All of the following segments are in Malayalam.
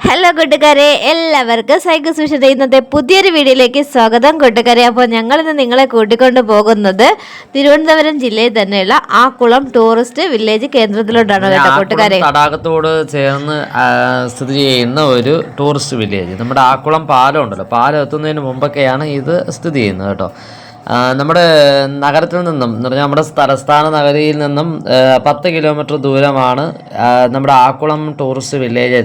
ഹലോ കൂട്ടുകാരെ, എല്ലാവർക്കും സൈക്കിൾ സുഷിത ഇന്നത്തെ പുതിയൊരു വീഡിയോയിലേക്ക് സ്വാഗതം കൂട്ടുകാരെ. അപ്പോൾ ഞങ്ങളിന്ന് നിങ്ങളെ കൂട്ടിക്കൊണ്ട് പോകുന്നത് തിരുവനന്തപുരം ജില്ലയിൽ തന്നെയുള്ള ആക്കുളം ടൂറിസ്റ്റ് വില്ലേജ് കേന്ദ്രത്തിലോട്ടാണ് കേട്ടോ കൂട്ടുകാരെ. തടാകത്തോട് ചേർന്ന് സ്ഥിതി ചെയ്യുന്ന ഒരു ടൂറിസ്റ്റ് വില്ലേജ്. നമ്മുടെ ആക്കുളം പാലം ഉണ്ടല്ലോ, പാലം എത്തുന്നതിന് മുമ്പൊക്കെയാണ് ഇത് സ്ഥിതി ചെയ്യുന്നത് കേട്ടോ. നമ്മുടെ നഗരത്തിൽ നിന്നും എന്ന് പറഞ്ഞാൽ നമ്മുടെ തലസ്ഥാന നഗരിയിൽ നിന്നും 10 കിലോമീറ്റർ ദൂരമാണ് നമ്മുടെ ആക്കുളം ടൂറിസ്റ്റ് വില്ലേജ്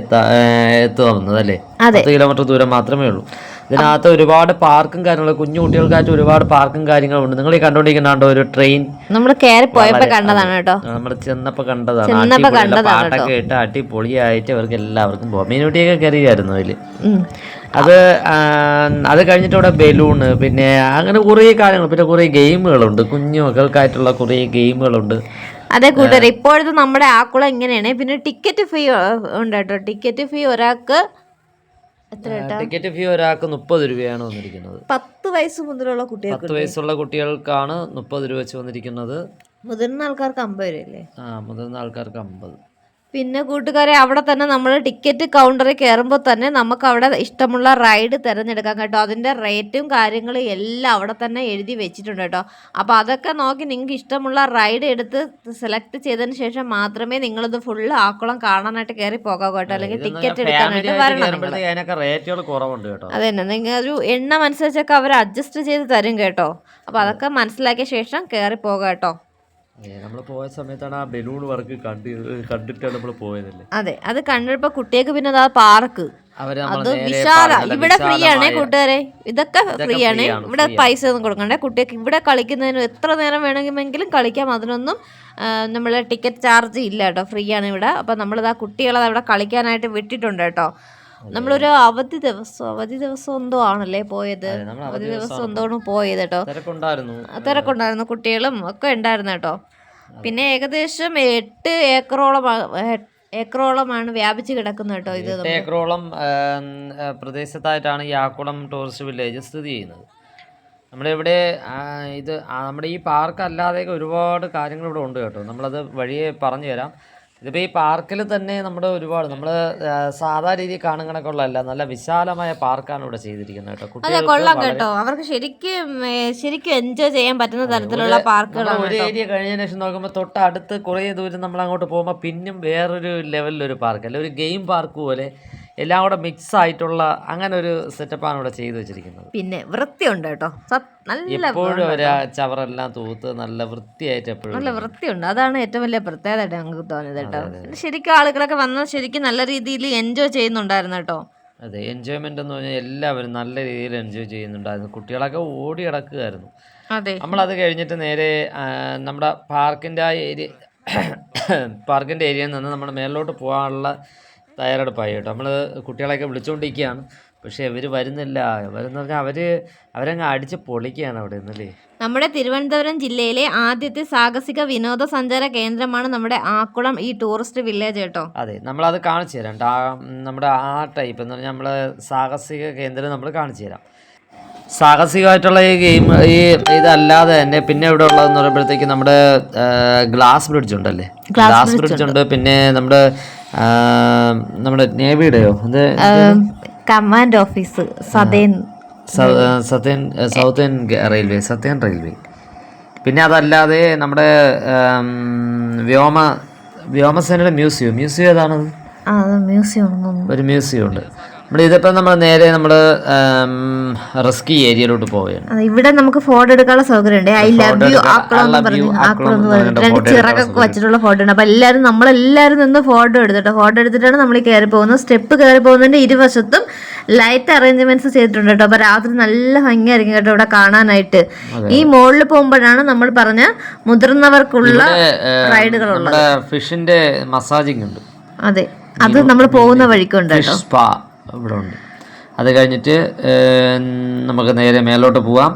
എത്തുന്നത് അല്ലേ. 10 കിലോമീറ്റർ ദൂരം മാത്രമേ ഉള്ളൂ. ഇതിനകത്ത് ഒരുപാട് പാർക്കും കാര്യങ്ങളും, കുഞ്ഞു കുട്ടികൾക്കായിട്ട് ഒരുപാട് പാർക്കും കാര്യങ്ങളും ഉണ്ട്. നിങ്ങൾ ഈ കണ്ടുകൊണ്ടിരിക്കുന്നുണ്ടോ ഒരു ട്രെയിൻ? നമ്മൾ കയറി പോയപ്പോ കണ്ടതാണ് കേട്ടോ, നമ്മൾ ചെന്നപ്പോ കണ്ടതാണ്. പാട്ടൊക്കെ ഇട്ട് അടിപൊളിയായിട്ട് അവർക്ക് എല്ലാവർക്കും പോകാം. മീനുട്ടിയൊക്കെ കയറിയായിരുന്നു അതില്. അത് കഴിഞ്ഞിട്ട് ഇവിടെ ബലൂണ്, പിന്നെ അങ്ങനെ കുറേ കാര്യങ്ങൾ, പിന്നെ കുറേ ഗെയിമുകളുണ്ട്, കുഞ്ഞു മക്കൾക്കായിട്ടുള്ള കുറേ ഗെയിമുകളുണ്ട്. അതെ കൂട്ടുകാരെ, ഇപ്പോഴത്തെ നമ്മുടെ ആക്കുളം ഇങ്ങനെയാണ്. പിന്നെ ടിക്കറ്റ് ഫീ ഉണ്ട് കേട്ടോ. ടിക്കറ്റ് ഫീ ഒരാൾക്ക് ടിക്കറ്റ് ഫീ ഒരാൾക്ക് 30 രൂപയാണ് വന്നിരിക്കുന്നത്. 10 വയസ്സ് മുതലുള്ള കുട്ടികൾക്ക്, 10 വയസ്സുള്ള കുട്ടികൾക്കാണ് 30 രൂപ വെച്ച് വന്നിരിക്കുന്നത്. മുതിർന്ന ആൾക്കാർക്ക് 50 രൂപ അല്ലേ? മുതിർന്ന ആൾക്കാർക്ക് 50. പിന്നെ കൂട്ടുകാരെ, അവിടെ തന്നെ നമ്മൾ ടിക്കറ്റ് കൗണ്ടറിൽ കയറുമ്പോൾ തന്നെ നമുക്ക് അവിടെ ഇഷ്ടമുള്ള റൈഡ് തിരഞ്ഞെടുക്കാം കേട്ടോ. അതിൻ്റെ റേറ്റും കാര്യങ്ങളും എല്ലാം അവിടെ തന്നെ എഴുതി വെച്ചിട്ടുണ്ട് കേട്ടോ. അപ്പോൾ അതൊക്കെ നോക്കി നിങ്ങൾക്ക് ഇഷ്ടമുള്ള റൈഡ് എടുത്ത് സെലക്ട് ചെയ്തതിന് ശേഷം മാത്രമേ നിങ്ങളിത് ഫുള്ള് ആക്കുളം കാണാനായിട്ട് കയറി പോകാം കേട്ടോ. അല്ലെങ്കിൽ ടിക്കറ്റ് എടുക്കാനായിട്ട് വരണം. അതെ തന്നെ, നിങ്ങൾ ഒരു എണ്ണം അനുസരിച്ചൊക്കെ അവർ അഡ്ജസ്റ്റ് ചെയ്ത് തരും കേട്ടോ. അപ്പോൾ അതൊക്കെ മനസ്സിലാക്കിയ ശേഷം കയറി പോകാം കേട്ടോ. നമ്മൾ പോയ സമയത്താണ് ആ ബലൂൺ വർക്ക് കണ്ടിട്ടാണ് നമ്മൾ പോയതല്ലേ. അതെ, അത് കണ്ടപ്പോ കുട്ടികൾക്ക് പിന്നെ അതാ പാർക്ക്, അത് വിശാല. ഇവിടെ ഫ്രീ ആണേ കൂട്ടുകാരെ, ഇതൊക്കെ ഫ്രീ ആണ്. ഇവിടെ പൈസ ഒന്നും കൊടുക്കണ്ടേ. കുട്ടികൾക്ക് ഇവിടെ കളിക്കുന്നതിന് എത്ര നേരം വേണമെങ്കിലും കളിക്കാം. അതിനൊന്നും നമ്മൾ ടിക്കറ്റ് ചാർജ് ഇല്ല കേട്ടോ, ഫ്രീ ആണ് ഇവിടെ. അപ്പം നമ്മളിതാ കുട്ടികളെ അവിടെ കളിക്കാനായിട്ട് വിട്ടിട്ടുണ്ട് കേട്ടോ. നമ്മളൊരു അവധി ദിവസം എന്തോ ആണല്ലേ പോയത്, അവധി ദിവസം എന്തോണ് പോയത് കേട്ടോ. തിരക്കുണ്ടായിരുന്നു, കുട്ടികളും ഒക്കെ ഉണ്ടായിരുന്നു കേട്ടോ. പിന്നെ ഏകദേശം 8 ഏക്കറോളമാണ് വ്യാപിച്ച് കിടക്കുന്നത് കേട്ടോ. ഇത് 8 ഏക്കറോളം പ്രദേശത്തായിട്ടാണ് ഈ ആക്കുളം ടൂറിസ്റ്റ് വില്ലേജ് സ്ഥിതി ചെയ്യുന്നത്. നമ്മളിവിടെ നമ്മുടെ ഈ പാർക്ക് അല്ലാതെ ഒരുപാട് കാര്യങ്ങൾ ഇവിടെ ഉണ്ട് കേട്ടോ. നമ്മളത് വഴിയെ പറഞ്ഞു തരാം. ഇതിപ്പോൾ ഈ പാർക്കിൽ തന്നെ നമ്മുടെ ഒരുപാട് നമ്മൾ സാധാ രീതിയിൽ കാണുന്ന കണക്കുള്ളതല്ല, നല്ല വിശാലമായ പാർക്കാണ് ഇവിടെ ചെയ്തിരിക്കുന്നത് കേട്ടോ. കൊള്ളാം കേട്ടോ, അവർക്ക് ശരിക്കും എൻജോയ് ചെയ്യാൻ പറ്റുന്ന തരത്തിലുള്ള പാർക്കുകളാണ്. ഒരു ഏരിയ കഴിഞ്ഞതിന് ശേഷം നോക്കുമ്പോൾ തൊട്ട് അടുത്ത് കുറേ ദൂരം നമ്മൾ അങ്ങോട്ട് പോകുമ്പോൾ പിന്നും വേറൊരു ലെവലിലൊരു പാർക്ക്, അല്ല ഒരു ഗെയിം പാർക്ക് പോലെ എല്ലാം കൂടെ മിക്സ് ആയിട്ടുള്ള അങ്ങനെ ഒരു സെറ്റപ്പാണ് ഇവിടെ ചെയ്തു വെച്ചിരിക്കുന്നത്. പിന്നെ വൃത്തിയുണ്ട് കേട്ടോ, എപ്പോഴും ഒരു ചവറെല്ലാം തൂത്ത് നല്ല വൃത്തിയായിട്ട് എപ്പോഴും നല്ല വൃത്തിയുണ്ട്. അതാണ് ഏറ്റവും വലിയ പ്രത്യേകത ഞങ്ങൾക്ക് തോന്നിയത് കേട്ടോ. ശരിക്കും ആളുകളൊക്കെ വന്നാൽ ശരിക്കും നല്ല രീതിയിൽ എൻജോയ് ചെയ്യുന്നുണ്ടായിരുന്നു കേട്ടോ. അതെ, എൻജോയ്മെന്റ് എന്ന് പറഞ്ഞാൽ എല്ലാവരും നല്ല രീതിയിൽ എൻജോയ് ചെയ്യുന്നുണ്ടായിരുന്നു. കുട്ടികളൊക്കെ ഓടി കിടക്കുകയായിരുന്നു. അതെ, നമ്മളത് കഴിഞ്ഞിട്ട് നേരെ നമ്മുടെ പാർക്കിൻ്റെ ഏരിയയിൽ നിന്ന് നമ്മൾ മേളിലോട്ട് പോകാനുള്ള തയ്യാറെടുപ്പായി കേട്ടോ. നമ്മൾ കുട്ടികളെയൊക്കെ വിളിച്ചുകൊണ്ടിരിക്കുകയാണ്, പക്ഷേ ഇവർ വരുന്നില്ല. അവരെന്ന് പറഞ്ഞാൽ അവരങ്ങ് അടിച്ച് പൊളിക്കുകയാണ് അവിടെ നിന്നല്ലേ. നമ്മുടെ തിരുവനന്തപുരം ജില്ലയിലെ ആദ്യത്തെ സാഹസിക വിനോദസഞ്ചാര കേന്ദ്രമാണ് നമ്മുടെ ആക്കുളം ഈ ടൂറിസ്റ്റ് വില്ലേജ് കേട്ടോ. അതെ, നമ്മളത് കാണിച്ചു തരാം. നമ്മുടെ ആ ടൈപ്പ് എന്ന് പറഞ്ഞാൽ നമ്മൾ സാഹസിക കേന്ദ്രം നമ്മൾ കാണിച്ചു തരാം. സാഹസികമായിട്ടുള്ള ഈ ഗെയിം ഇതല്ലാതെ തന്നെ പിന്നെ ഇവിടെ ഉള്ളതെന്ന് പറയുമ്പോഴത്തേക്ക് നമ്മുടെ ഗ്ലാസ് ബ്രിഡ്ജ് ഉണ്ടല്ലേ, ഗ്ലാസ് ബ്രിഡ്ജ് ഉണ്ട്. പിന്നെ നമ്മുടെ നേവിയുടെയോ കമാൻഡ് ഓഫീസ് സൗത്തേൺ റെയിൽവേ. പിന്നെ അതല്ലാതെ നമ്മുടെ വ്യോമസേനയുടെ മ്യൂസിയം ഏതാണത്? ഒരു മ്യൂസിയം ഉണ്ട്. നമ്മൾ നേരെ റിസ്കി ഏരിയയിലോട്ട് പോവുകയാണ്. ഇവിടെ നമുക്ക് ഫോട്ടോ എടുക്കാനുള്ള സൗകര്യം ഉണ്ട്. ഐ ലവ് യു ആക്കുളം എന്ന് പറഞ്ഞിട്ട് 2 ചിറകൊക്കെ വെച്ചിട്ടുള്ള ഫോട്ടോ ഉണ്ട്. അപ്പൊ നമ്മളെല്ലാരും നിന്ന് ഫോട്ടോ എടുത്തിട്ടാണ് നമ്മൾ കയറി പോകുന്നത്. സ്റ്റെപ്പ് കയറി പോകുന്നതിന്റെ ഇരുവശത്തും ലൈറ്റ് അറേഞ്ച്മെന്റ്സ് ചെയ്തിട്ടുണ്ട് കേട്ടോ. അപ്പൊ രാത്രി നല്ല ഭംഗിയായിരിക്കും കേട്ടോ ഇവിടെ കാണാനായിട്ട്. ഈ മുകളിൽ പോകുമ്പോഴാണ് നമ്മൾ പറഞ്ഞ മുതിർന്നവർക്കുള്ള റൈഡുകളുള്ളത്. ഫിഷിന്റെ മസാജിങ് ഉണ്ട്. അതെ, അത് നമ്മൾ പോകുന്ന വഴിക്കുണ്ട് കേട്ടോ. ഇവിടെ ഉണ്ട്. അത് കഴിഞ്ഞിട്ട് നമുക്ക് നേരെ മേലോട്ട് പോവാം.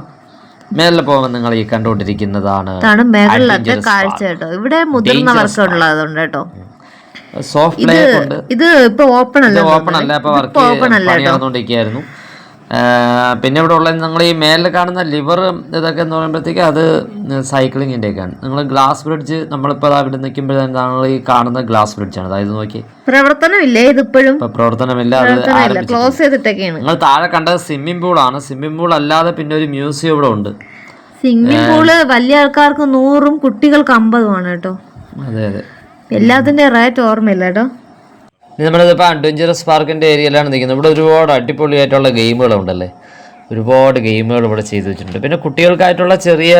മേലിൽ പോകുമ്പോൾ നിങ്ങൾ ഈ കണ്ടുകൊണ്ടിരിക്കുന്നതാണ് മേഖലത്തെ കാഴ്ച കേട്ടോ. ഇവിടെ മുതിർന്നവർക്ക് ഉള്ളതുണ്ട് കേട്ടോ. സോഫ്റ്റ് പ്ലേ ഉണ്ട്. ഇത് ഇപ്പൊ ഓപ്പൺ അല്ല, ഇപ്പൊ വർക്ക് നടന്നുകൊണ്ടിരിക്കുകയായിരുന്നു. പിന്നെ ഇവിടെ ഉള്ള നിങ്ങൾ ഈ മേലിൽ കാണുന്ന ലിവർ ഇതൊക്കെ എന്ന് പറയുമ്പോഴത്തേക്ക് അത് സൈക്ലിങ്ങിൻ്റെയൊക്കെയാണ്. നിങ്ങൾ ഗ്ലാസ് ബ്രിഡ്ജ് നമ്മളിപ്പോൾ അവിടെ നിൽക്കുമ്പോഴാണ് നമ്മൾ ഈ കാണുന്ന ഗ്ലാസ് ബ്രിഡ്ജാണ്. അതായത് നോക്കി പ്രവർത്തനമില്ലേ ഇതിപ്പോഴും? ഇപ്പം പ്രവർത്തനമില്ല, അത് ക്ലോസ് ചെയ്തിട്ടൊക്കെയാണ്. നിങ്ങൾ താഴെ കണ്ടത് സ്വിമ്മിംഗ് പൂളാണ്. സ്വിമ്മിംഗ് പൂൾ അല്ലാതെ പിന്നെ ഒരു മ്യൂസിയം ഇവിടെ ഉണ്ട്. സ്വിമ്മിംഗ് പൂള് വലിയ ആൾക്കാർക്ക് 100 കുട്ടികൾക്ക് 50 കേട്ടോ. അതെ അതെ, എല്ലാത്തിന്റെ റേറ്റ് ഓർമ്മയില്ല കേട്ടോ. നമ്മളിതിപ്പോൾ അഡ്വഞ്ചറസ് പാർക്കിൻ്റെ ഏരിയയിലാണ് നിൽക്കുന്നത്. ഇവിടെ ഒരുപാട് അടിപൊളിയായിട്ടുള്ള ഗെയിമുകളുണ്ടല്ലേ, ഒരുപാട് ഗെയിമുകൾ ഇവിടെ ചെയ്തു വെച്ചിട്ടുണ്ട്. പിന്നെ കുട്ടികൾക്കായിട്ടുള്ള ചെറിയ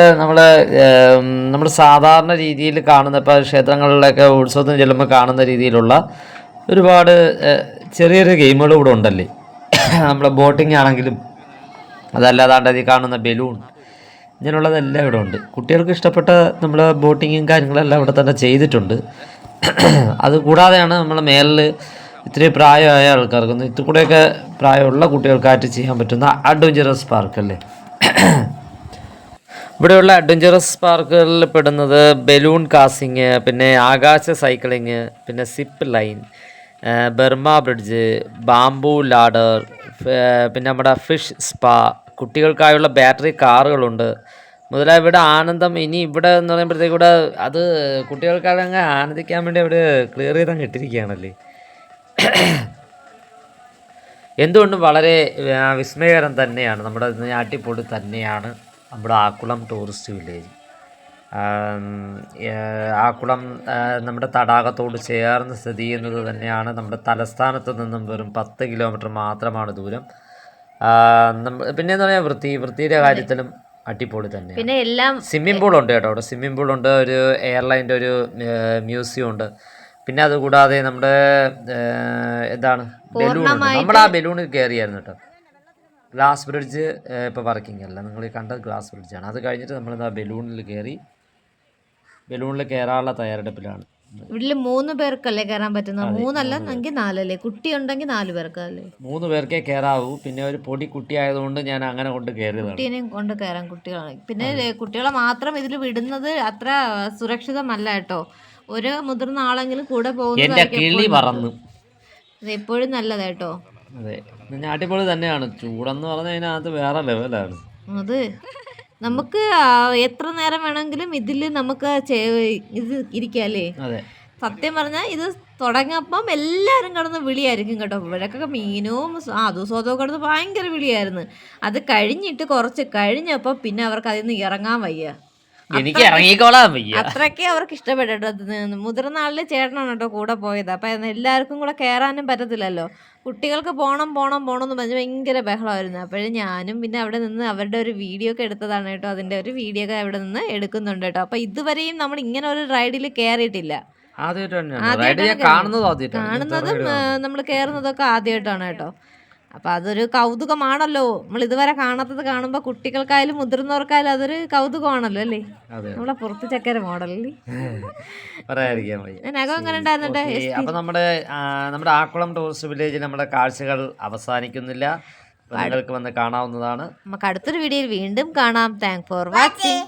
നമ്മൾ സാധാരണ രീതിയിൽ കാണുന്ന ഇപ്പോൾ ക്ഷേത്രങ്ങളിലൊക്കെ ഉത്സവത്തിന് ചെല്ലുമ്പോൾ കാണുന്ന രീതിയിലുള്ള ഒരുപാട് ചെറിയൊരു ഗെയിമുകൾ ഇവിടെ ഉണ്ടല്ലേ. നമ്മുടെ ബോട്ടിംഗ് ആണെങ്കിലും അതല്ലാതാണ്ട് ഈ കാണുന്ന ബലൂൺ, ഇങ്ങനെയുള്ളതെല്ലാം ഇവിടെ ഉണ്ട്. കുട്ടികൾക്ക് ഇഷ്ടപ്പെട്ട നമ്മൾ ബോട്ടിങ്ങും കാര്യങ്ങളെല്ലാം ഇവിടെ തന്നെ ചെയ്തിട്ടുണ്ട്. അതുകൂടാതെയാണ് നമ്മൾ മേലിൽ ഇത്തിരി പ്രായമായ ആൾക്കാർക്കൊന്നും ഇത്തിരി കൂടെയൊക്കെ പ്രായമുള്ള കുട്ടികൾക്കായിട്ട് ചെയ്യാൻ പറ്റുന്ന അഡ്വഞ്ചറസ് പാർക്കല്ലേ. ഇവിടെയുള്ള അഡ്വഞ്ചറസ് പാർക്കുകളിൽ പെടുന്നത് ബലൂൺ കാസിങ്, പിന്നെ ആകാശ സൈക്ലിങ്, പിന്നെ zip line, Burma bridge, bamboo ladder, പിന്നെ നമ്മുടെ ഫിഷ് സ്പാ, കുട്ടികൾക്കായുള്ള ബാറ്ററി കാറുകളുണ്ട് മുതലായ ഇവിടെ ആനന്ദം. ഇനി ഇവിടെ എന്ന് പറയുമ്പോഴത്തേക്ക് ഇവിടെ അത് കുട്ടികൾക്കങ്ങ് ആനന്ദിക്കാൻ വേണ്ടി അവർ ക്ലിയർ ചെയ്തങ്ങ് ഇട്ടിരിക്കുകയാണല്ലേ. എന്തുകൊണ്ടും വളരെ വിസ്മയകരം തന്നെയാണ്. നമ്മുടെ ഞാട്ടിപ്പൊടി തന്നെയാണ് നമ്മുടെ ആക്കുളം ടൂറിസ്റ്റ് വില്ലേജ്. ആക്കുളം നമ്മുടെ തടാകത്തോട് ചേർന്ന് സ്ഥിതി ചെയ്യുന്നത് തന്നെയാണ്. നമ്മുടെ തലസ്ഥാനത്ത് നിന്നും വെറും 10 കിലോമീറ്റർ മാത്രമാണ് ദൂരം. പിന്നെ എന്താ പറയുക, വൃത്തിയുടെ കാര്യത്തിലും അടിപൊളി തന്നെ. പിന്നെ എല്ലാം സ്വിമ്മിംഗ് പൂൾ ഉണ്ട് കേട്ടോ. അവിടെ സ്വിമ്മിംഗ് പൂൾ ഉണ്ട്, ഒരു എയർലൈൻ്റെ ഒരു മ്യൂസിയം ഉണ്ട്. പിന്നെ അതുകൂടാതെ നമ്മുടെ എന്താണ് ബലൂൺ ഉണ്ട്. നമ്മൾ ആ ബലൂണിൽ കയറിയായിരുന്നു കേട്ടോ. ഗ്ലാസ് ബ്രിഡ്ജ് ഇപ്പോൾ വർക്കിംഗ് അല്ല, നിങ്ങൾ കണ്ടത് ഗ്ലാസ് ബ്രിഡ്ജാണ്. അത് കഴിഞ്ഞിട്ട് നമ്മൾ ആ ബലൂണിൽ കയറാനുള്ള തയ്യാറെടുപ്പിലാണ്. വീട്ടില് 3 പേർക്കല്ലേ കയറാൻ പറ്റുന്നത്? 3 അല്ല എങ്കിൽ 4 അല്ലേ? കുട്ടി ഉണ്ടെങ്കിൽ 4 പേർക്കല്ലേ? 3 പേർക്കേ കയറാവൂ. പിന്നെ ഒരു പൊടി കുട്ടി ആയതുകൊണ്ട് ഞാൻ അങ്ങനെ കൊണ്ട് കയറിയതാണ്. കുട്ടീനെയും കൊണ്ട് കയറാൻ കുട്ടികളാണ്. പിന്നെ കുട്ടികളെ മാത്രം ഇതിൽ വിടുന്നത് അത്ര സുരക്ഷിതമല്ല കേട്ടോ. ഒരു മുതിർന്ന ആളെങ്കിലും കൂടെ പോകുന്നത് എപ്പോഴും നല്ലത് കേട്ടോ. അതെ, അടിപൊളി തന്നെയാണ്. ചൂടെന്ന് പറഞ്ഞു കഴിഞ്ഞാൽ അത് വേറെ ലെവലാണ്. അത് നമുക്ക് എത്ര നേരം വേണമെങ്കിലും ഇതിൽ നമുക്ക് ഇത് ഇരിക്കാല്ലേ. സത്യം പറഞ്ഞാൽ ഇത് തുടങ്ങിയപ്പം എല്ലാവരും കിടന്ന് വിളിയായിരിക്കും കേട്ടോ. ഇവിടേക്കൊക്കെ മീനും അതും സ്വതവും കിടന്ന് ഭയങ്കര വിളിയായിരുന്നു. അത് കഴിഞ്ഞിട്ട് കുറച്ച് കഴിഞ്ഞപ്പോൾ പിന്നെ അവർക്ക് അതിൽ നിന്ന് ഇറങ്ങാൻ വയ്യ. എനിക്ക് ഇറങ്ങിക്കോളാൻ വയ്യ. അത്രയ്ക്ക് അവർക്ക് ഇഷ്ടപ്പെട്ടോ. മുതിർന്ന ആളിൽ ചേട്ടനാണ് കേട്ടോ കൂടെ പോയത്. അപ്പം എല്ലാവർക്കും കൂടെ കയറാനും പറ്റത്തില്ലല്ലോ. കുട്ടികൾക്ക് പോകണം എന്ന് പറഞ്ഞ് ഭയങ്കര ബഹളമായിരുന്നു. അപ്പോഴും ഞാനും പിന്നെ അവിടെ നിന്ന് അവരുടെ ഒരു വീഡിയോ ഒക്കെ എടുത്തതാണ് കേട്ടോ. അതിൻ്റെ ഒരു വീഡിയോ ഒക്കെ അവിടെ നിന്ന് എടുക്കുന്നുണ്ട് കേട്ടോ. അപ്പം ഇതുവരെയും നമ്മൾ ഇങ്ങനെ ഒരു റൈഡിൽ കയറിയിട്ടില്ല. കാണുന്നതും നമ്മൾ കയറുന്നതൊക്കെ ആദ്യമായിട്ടാണ് കേട്ടോ. അപ്പം അതൊരു കൗതുകമാണല്ലോ. നമ്മൾ ഇതുവരെ കാണാത്തത് കാണുമ്പോൾ കുട്ടികൾക്കായാലും മുതിർന്നവർക്കായാലും അതൊരു കൗതുകമാണല്ലോ അല്ലേ. നമ്മളെ പുറത്ത് ചക്കര മോഡലല്ലേ. നഖം എങ്ങനെ ഉണ്ടായിരുന്നുണ്ട്? അപ്പം നമ്മുടെ ആക്കുളം ടൂറിസ്റ്റ് വില്ലേജിൽ നമ്മുടെ കാഴ്ചകൾ അവസാനിക്കുന്നില്ല. നിങ്ങൾക്ക് വന്ന് കാണാവുന്നതാണ്. നമുക്ക് അടുത്തൊരു വീഡിയോയിൽ വീണ്ടും കാണാം. Thank for watching.